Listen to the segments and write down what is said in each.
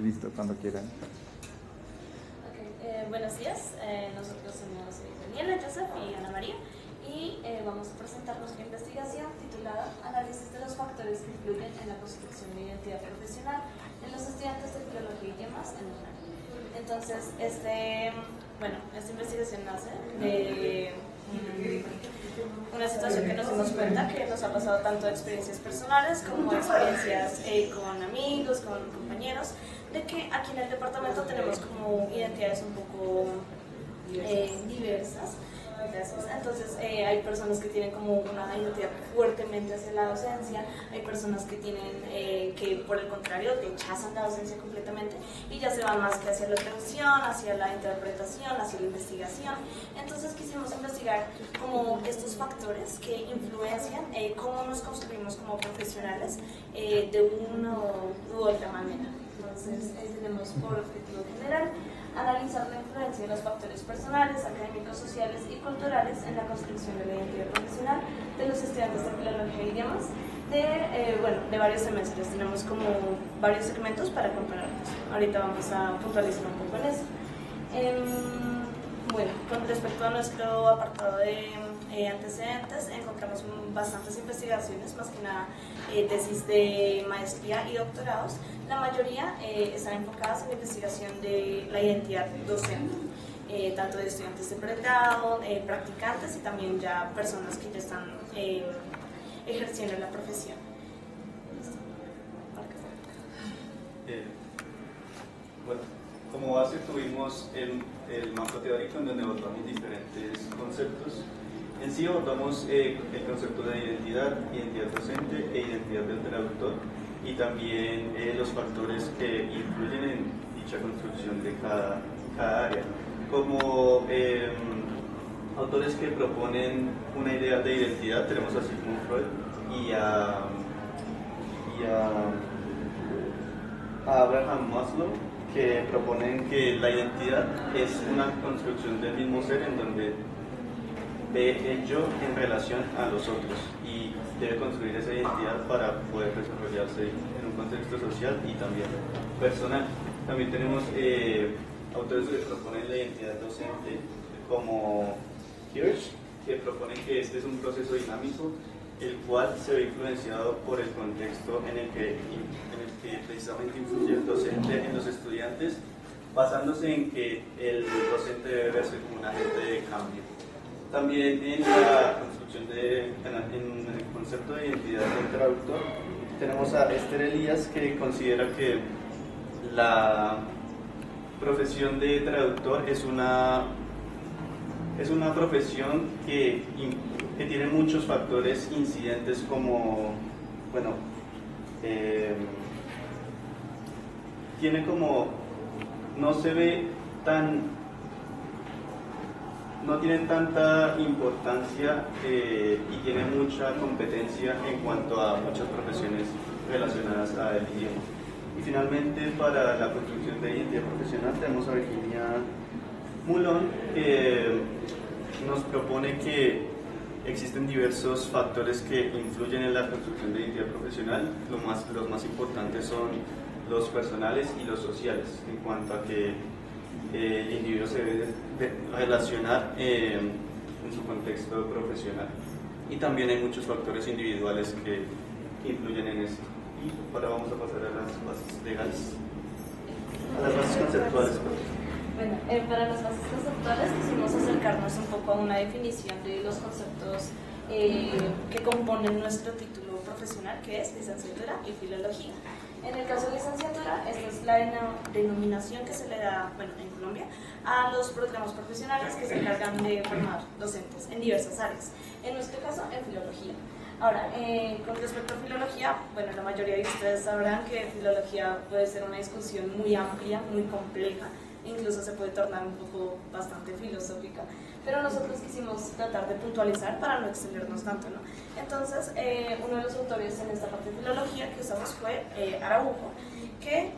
Listo, cuando quieran. Buenos días, nosotros somos Daniela, Joseph y Ana María y vamos a presentar nuestra investigación titulada Análisis de los factores que influyen en la construcción de identidad profesional en los estudiantes de Filología y Idiomas en UNAM. Entonces, esta investigación nace de una situación que nos dimos cuenta que nos ha pasado tanto experiencias personales como experiencias con amigos, con compañeros, de que aquí en el departamento tenemos como identidades un poco diversas. Entonces hay personas que tienen como una identidad fuertemente hacia la docencia, hay personas que tienen que por el contrario rechazan la docencia completamente y ya se van más que hacia la traducción, hacia la interpretación, hacia la investigación. Entonces quisimos investigar como estos factores que influencian cómo nos construimos como profesionales de una u otra manera. Entonces tenemos por objetivo general analizar la influencia de los factores personales, académicos, sociales y culturales en la construcción de la identidad profesional de los estudiantes de Filología e Idiomas de varios semestres. Tenemos como varios segmentos para compararlos. Ahorita vamos a puntualizar un poco en eso. Con respecto a nuestro apartado de antecedentes, encontramos bastantes investigaciones, más que nada tesis de maestría y doctorados. La mayoría están enfocadas en la investigación de la identidad docente, tanto de estudiantes de pregrado, practicantes y también ya personas que ya están ejerciendo la profesión. Como base tuvimos el marco teórico en donde abordamos diferentes conceptos. En sí abordamos el concepto de identidad docente e identidad del traductor y también los factores que influyen en dicha construcción de cada área. Como autores que proponen una idea de identidad tenemos a Sigmund Freud y a Abraham Maslow, que proponen que la identidad es una construcción del mismo ser en donde ve el yo en relación a los otros y debe construir esa identidad para poder desarrollarse en un contexto social y también personal. También tenemos autores que proponen la identidad docente como Hirsch, que proponen que este es un proceso dinámico el cual se ve influenciado por el contexto en el que precisamente influye el docente en los estudiantes, basándose en que el docente debe verse como un agente de cambio. También en la construcción en el concepto de identidad del traductor tenemos a Esther Elías, que considera que la profesión de traductor es una profesión que tiene muchos factores incidentes como, tiene como, no se ve no tiene tanta importancia y tiene mucha competencia en cuanto a muchas profesiones relacionadas al idioma. Y finalmente, para la construcción de identidad profesional tenemos a Virginia Mulón, que nos propone que existen diversos factores que influyen en la construcción de identidad profesional. Los más importantes son los personales y los sociales, en cuanto a que el individuo se debe relacionar en su contexto profesional. Y también hay muchos factores individuales que influyen en esto. Y ahora vamos a pasar a las bases legales, a las bases conceptuales. Para las bases conceptuales quisimos acercarnos un poco a una definición de los conceptos que componen nuestro título profesional, que es licenciatura y filología. En el caso de licenciatura, esta es la denominación que se le da, en Colombia, a los programas profesionales que se encargan de formar docentes en diversas áreas. En nuestro caso, en filología. Ahora, con respecto a filología, la mayoría de ustedes sabrán que filología puede ser una discusión muy amplia, muy compleja, incluso se puede tornar un poco bastante filosófica, pero nosotros quisimos tratar de puntualizar para no extendernos tanto, ¿no? Entonces, uno de los autores en esta parte de filología que usamos fue Araujo, que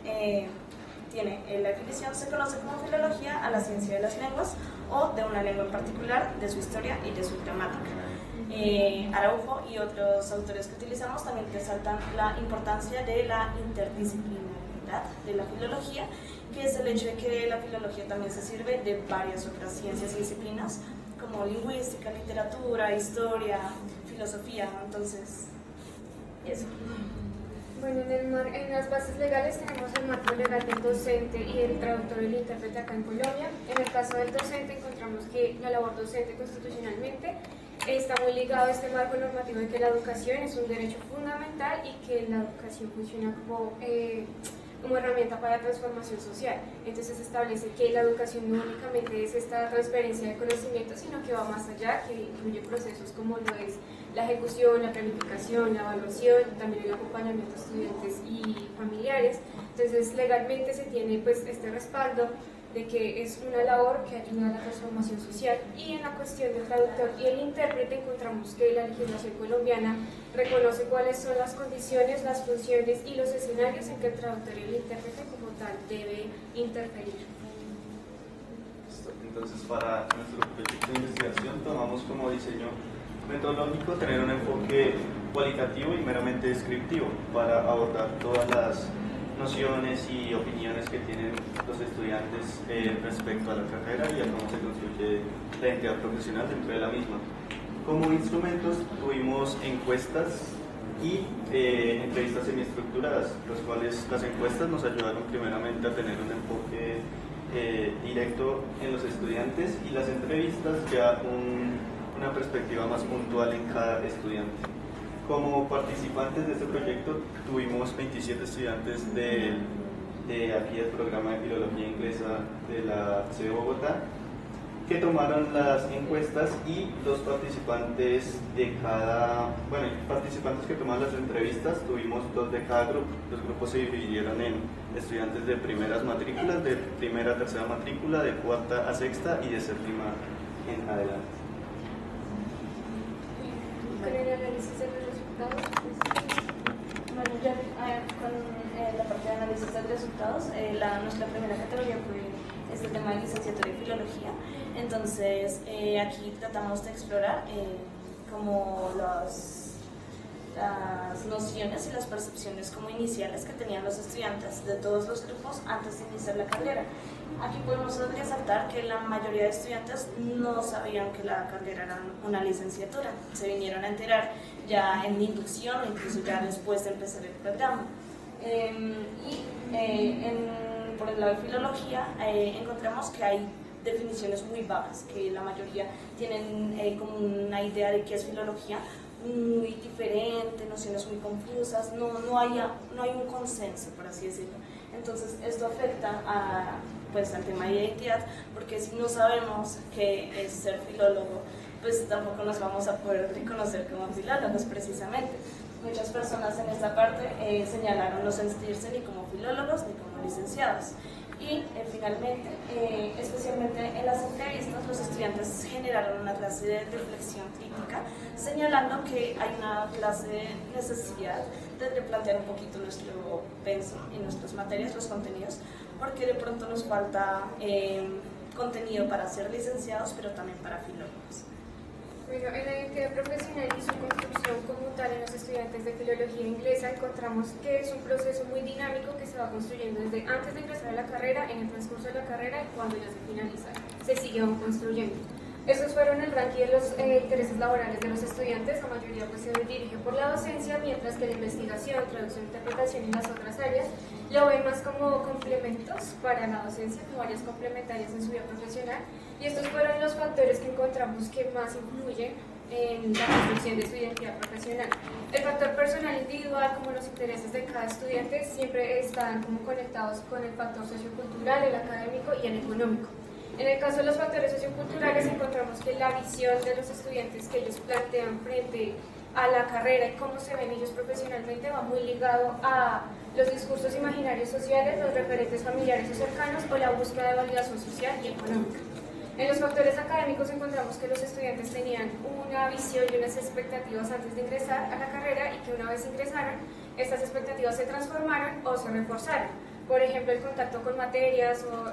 tiene la definición, se conoce como filología a la ciencia de las lenguas o de una lengua en particular, de su historia y de su gramática. Araujo y otros autores que utilizamos también resaltan la importancia de la interdisciplinaridad complejidad de la filología, que es el hecho de que la filología también se sirve de varias otras ciencias y disciplinas, como lingüística, literatura, historia, filosofía. Entonces, eso. Bueno, en las bases legales tenemos el marco legal del docente y el traductor y el intérprete acá en Colombia. En el caso del docente encontramos que la labor docente constitucionalmente está muy ligado a este marco normativo de que la educación es un derecho fundamental y que la educación funciona como herramienta para la transformación social. Entonces se establece que la educación no únicamente es esta transferencia de conocimiento, sino que va más allá, que incluye procesos como lo es la ejecución, la planificación, la evaluación, también el acompañamiento a estudiantes y familiares. Entonces legalmente se tiene pues este respaldo de que es una labor que ayuda a la transformación social. Y en la cuestión del traductor y el intérprete encontramos que la legislación colombiana reconoce cuáles son las condiciones, las funciones y los escenarios en que el traductor y el intérprete como tal debe interferir. Entonces, para nuestro proyecto de investigación tomamos como diseño metodológico tener un enfoque cualitativo y meramente descriptivo para abordar todas las nociones y opiniones que tienen los estudiantes respecto a la carrera y a cómo se construye la identidad profesional dentro de la misma. Como instrumentos tuvimos encuestas y entrevistas semiestructuradas, las cuales las encuestas nos ayudaron primeramente a tener un enfoque directo en los estudiantes y las entrevistas ya una perspectiva más puntual en cada estudiante. Como participantes de este proyecto tuvimos 27 estudiantes de aquí del programa de Filología Inglesa de la sede de Bogotá que tomaron las encuestas y los participantes participantes que tomaron las entrevistas tuvimos 2 de cada grupo. Los grupos se dividieron en estudiantes de primeras matrículas, de primera a tercera matrícula, de cuarta a sexta y de séptima en adelante. Con el análisis de los resultados. Bueno, ya con la parte de análisis de resultados, nuestra primera categoría fue este tema de licenciatura y filología. Entonces, aquí tratamos de explorar como las nociones y las percepciones como iniciales que tenían los estudiantes de todos los grupos antes de iniciar la carrera. Aquí podemos resaltar que la mayoría de estudiantes no sabían que la carrera era una licenciatura, se vinieron a enterar ya en inducción o incluso ya después de empezar el programa. Por el lado de filología encontramos que hay definiciones muy vagas, que la mayoría tienen como una idea de qué es filología muy diferente, nociones muy confusas, no hay un consenso, por así decirlo. Entonces esto afecta al tema de identidad, porque si no sabemos qué es ser filólogo, pues tampoco nos vamos a poder reconocer como filólogos precisamente. Muchas personas en esta parte señalaron no sentirse ni como filólogos ni como licenciados. Y finalmente, especialmente en las entrevistas, los estudiantes generaron una clase de reflexión crítica, señalando que hay una clase de necesidad de replantear un poquito nuestro pensum y nuestras materias, los contenidos, porque de pronto nos falta contenido para ser licenciados, pero también para filólogos. Bueno, en la identidad profesional y su construcción como tal en los estudiantes de filología inglesa encontramos que es un proceso muy dinámico que se va construyendo desde antes de ingresar a la carrera, en el transcurso de la carrera y cuando ya se finaliza, se sigue aún construyendo. Estos fueron el ranking de los intereses laborales de los estudiantes, la mayoría pues se dirige por la docencia, mientras que la investigación, traducción, interpretación y las otras áreas lo ven más como complementos para la docencia, como áreas complementarias en su vida profesional, y estos fueron los factores que encontramos que más influyen en la construcción de su identidad profesional. El factor personal individual, como los intereses de cada estudiante, siempre están como conectados con el factor sociocultural, el académico y el económico. En el caso de los factores socioculturales encontramos que la visión de los estudiantes que ellos plantean frente a la carrera y cómo se ven ellos profesionalmente va muy ligado a los discursos imaginarios sociales, los referentes familiares o cercanos o la búsqueda de validación social y económica. En los factores académicos encontramos que los estudiantes tenían una visión y unas expectativas antes de ingresar a la carrera y que una vez ingresaron, estas expectativas se transformaron o se reforzaron. por ejemplo, el contacto con materias o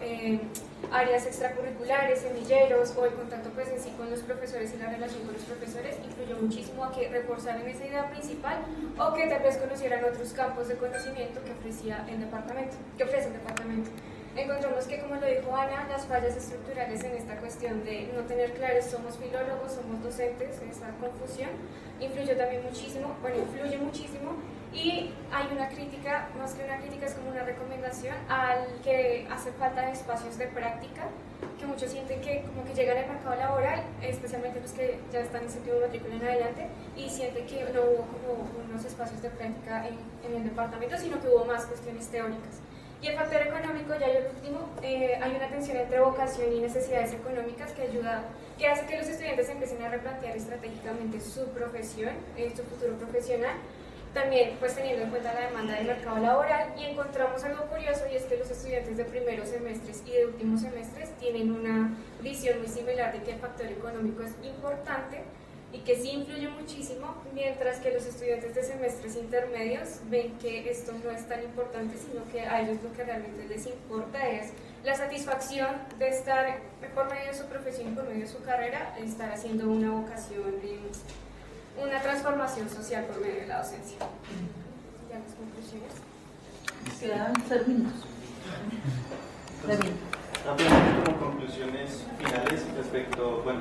áreas extracurriculares, semilleros, o el contacto pues en sí con los profesores y la relación con los profesores influyó muchísimo a que reforzaran esa idea principal o que tal vez conocieran otros campos de conocimiento que ofrecía el departamento, que ofrece el departamento. Encontramos que, como lo dijo Ana, las fallas estructurales en esta cuestión de no tener claros somos filólogos, somos docentes, esa confusión, influye muchísimo, y hay una crítica, más que una crítica es como una recomendación al que hace falta de espacios de práctica, que muchos sienten que como que llegan al mercado laboral, especialmente los que ya están en séptimo de matrícula en adelante, y sienten que no hubo como unos espacios de práctica en el departamento, sino que hubo más cuestiones teóricas. Y el factor económico, ya el último, hay una tensión entre vocación y necesidades económicas que hace que los estudiantes empiecen a replantear estratégicamente su profesión, su futuro profesional, también pues teniendo en cuenta la demanda del mercado laboral. Y encontramos algo curioso, y es que los estudiantes de primeros semestres y de últimos semestres tienen una visión muy similar de que el factor económico es importante y que sí influye muchísimo, mientras que los estudiantes de semestres intermedios ven que esto no es tan importante, sino que a ellos lo que realmente les importa es la satisfacción de estar por medio de su profesión y por medio de su carrera, estar haciendo una vocación, una transformación social por medio de la docencia. ¿Ya las conclusiones? Quedan 3 minutos. Rápidamente, como conclusiones finales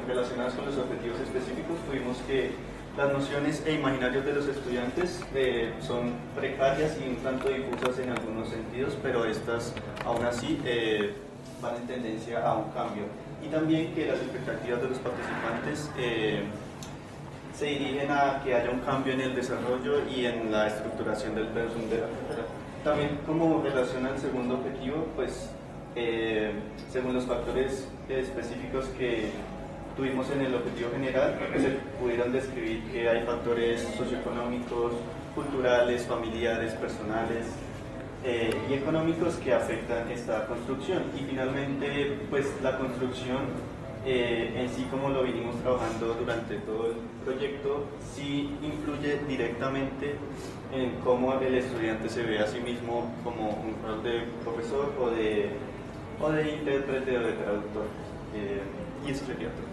relacionadas con los objetivos específicos, tuvimos que las nociones e imaginarios de los estudiantes son precarias y un tanto difusas en algunos sentidos, pero estas aún así van en tendencia a un cambio. Y también que las expectativas de los participantes se dirigen a que haya un cambio en el desarrollo y en la estructuración del pensum de la carrera. También, como relación al segundo objetivo, pues según los factores específicos que tuvimos en el objetivo general, se pudieron describir que hay factores socioeconómicos, culturales, familiares, personales y económicos que afectan esta construcción. Y finalmente, pues la construcción en sí, como lo vinimos trabajando durante todo el proyecto, sí influye directamente en cómo el estudiante se ve a sí mismo como un rol de profesor o de intérprete o de traductor. Y eso sería todo.